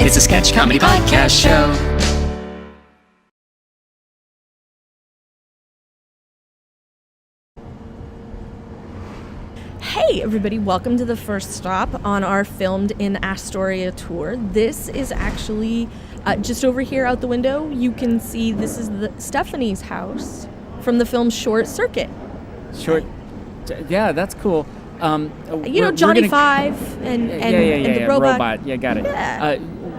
It's a sketch comedy podcast show. Hey everybody, welcome to the first stop on our Filmed in Astoria tour. This is actually just over here out the window. You can see this is Stephanie's house from the film Short Circuit. Yeah, that's cool. Johnny Five and the robot. Yeah, got it. Yeah.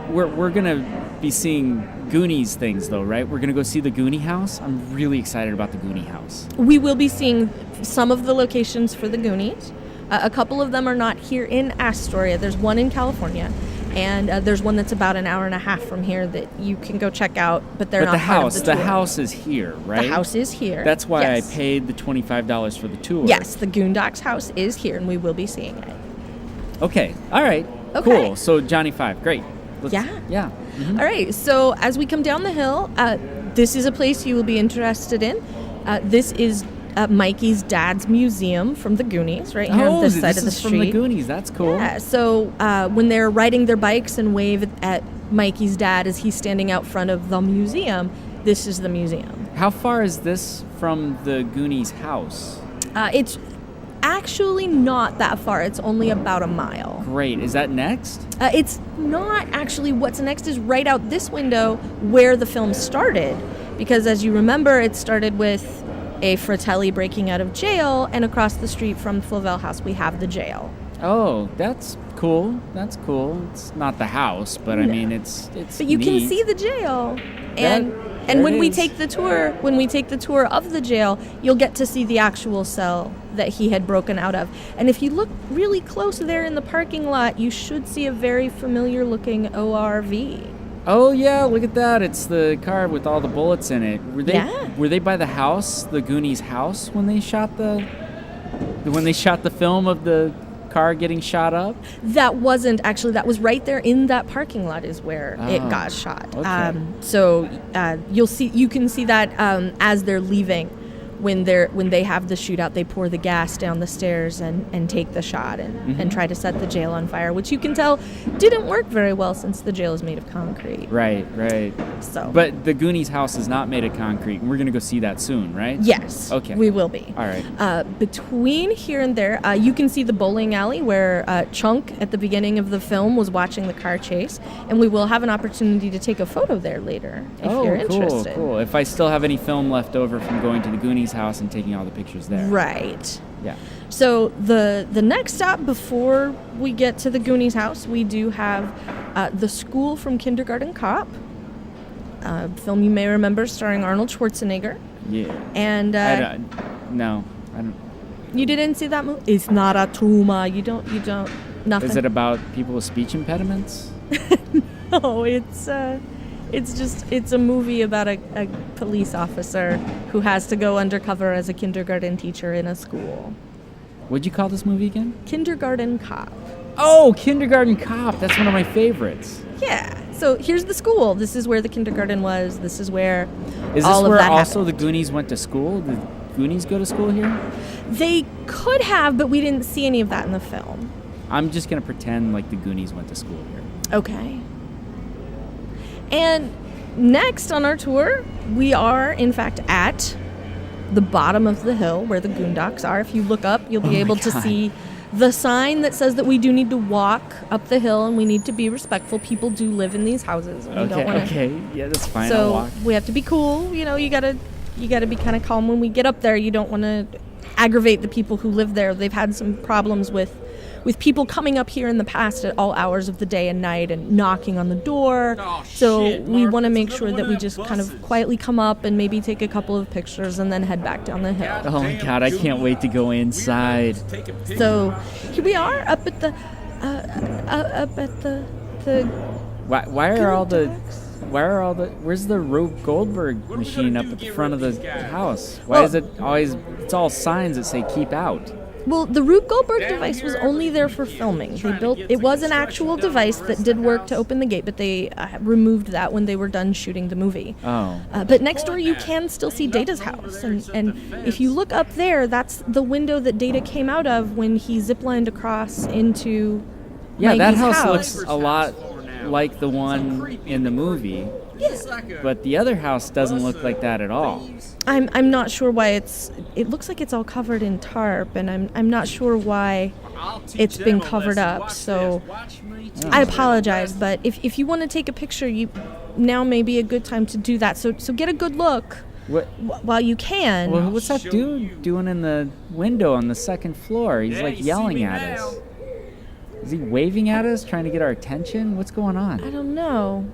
We're gonna be seeing Goonies things though, right? We're gonna go see the Goonie house. I'm really excited about the Goonie house. We will be seeing some of the locations for the Goonies. A couple of them are not here in Astoria. There's one in California, and there's one that's about an hour and a half from here that you can go check out, but they're not part of the tour. The house is here, right? The house is here. That's why yes. I paid the $25 for the tour. Yes, the Goondocks house is here, and we will be seeing it. Okay, all right, okay. Cool. So Johnny Five, great. Yeah. Mm-hmm. All right, so as we come down the hill, this is a place you will be interested in. This is Mikey's dad's museum from the Goonies, right here on this side of the street. From the Goonies. That's cool. Yeah. So when they're riding their bikes and wave at Mikey's dad as he's standing out front of the museum, this is the museum. How far is this from the Goonies house? It's actually not that far. It's only about a mile. Great. Is that next? It's not actually. What's next is right out this window where the film started, because as you remember, it started with a Fratelli breaking out of jail, and across the street from Flavel House, we have the jail. Oh, that's cool. That's cool. It's not the house, but no. I mean, it's. But you can see the jail, and when we take the tour of the jail, you'll get to see the actual cell that he had broken out of. And if you look really close there in the parking lot, you should see a very familiar-looking ORV. Oh yeah, look at that! It's the car with all the bullets in it. Were they by the house, the Goonies house, when they shot the film of the car getting shot up? That wasn't actually. That was right there in that parking lot is where it got shot. Okay. You can see that as they're leaving. When they have the shootout, they pour the gas down the stairs and take the shot and try to set the jail on fire, which you can tell didn't work very well since the jail is made of concrete. Right. So, but the Goonies house is not made of concrete, and we're going to go see that soon, right? Yes. Okay. We will be. All right. Between here and there, you can see the bowling alley where Chunk at the beginning of the film was watching the car chase, and we will have an opportunity to take a photo there later if you're interested. Cool. If I still have any film left over from going to the Goonies house and taking all the pictures there. Right. Yeah. So the next stop before we get to the Goonies house, we do have The School from Kindergarten Cop, a film you may remember starring Arnold Schwarzenegger. Yeah. And No. You didn't see that movie? It's not a tumor. You don't nothing. Is it about people with speech impediments? No, it's a movie about a police officer who has to go undercover as a kindergarten teacher in a school. What'd you call this movie again? Kindergarten Cop. Oh, Kindergarten Cop. That's one of my favorites. Yeah. So here's the school. This is where the kindergarten was. This is where Is all this of where that also happened. the Goonies went to school? Did Goonies go to school here? They could have, but we didn't see any of that in the film. I'm just going to pretend like the Goonies went to school here. Okay. And next on our tour, we are, in fact, at the bottom of the hill where the Goondocks are. If you look up, you'll be able to see the sign that says that we do need to walk up the hill and we need to be respectful. People do live in these houses. Okay. Yeah, that's fine. So I'll walk. we have to be cool. You know, you gotta be kind of calm when we get up there. You don't want to aggravate the people who live there. They've had some problems with people coming up here in the past at all hours of the day and night and knocking on the door. We want to make sure that we just kind of quietly come up and maybe take a couple of pictures and then head back down the hill. Oh my God, I can't wait to go inside. So here we are up at the Where's the Rube Goldberg machine up at the front of the house? Why is it always, it's all signs that say keep out? Well, the Rube Goldberg device was only there for filming. It was an actual device that did work to open the gate, but they removed that when they were done shooting the movie. Oh. But next door you can still see Data's house, and if you look up there, that's the window that Data came out of when he ziplined across into Yeah, Mikey's that house looks a lot like the one in the movie. But the other house doesn't look like that at all. I'm not sure why it looks like it's all covered in tarp, and I'm not sure why it's been covered up. So I apologize, but if you want to take a picture, now may be a good time to do that. So get a good look while you can. Well, what's that dude doing in the window on the second floor? He's like yelling at us. Is he waving at us, trying to get our attention? What's going on? I don't know.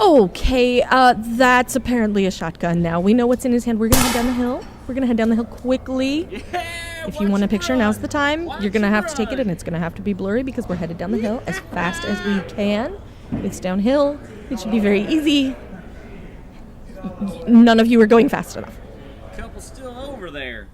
Okay, that's apparently a shotgun now. We know what's in his hand. We're going to head down the hill. We're going to head down the hill quickly. If you want a picture, now's the time. You're going to have to take it, and it's going to have to be blurry because we're headed down the hill as fast as we can. It's downhill. It should be very easy. None of you are going fast enough. Couple still over there.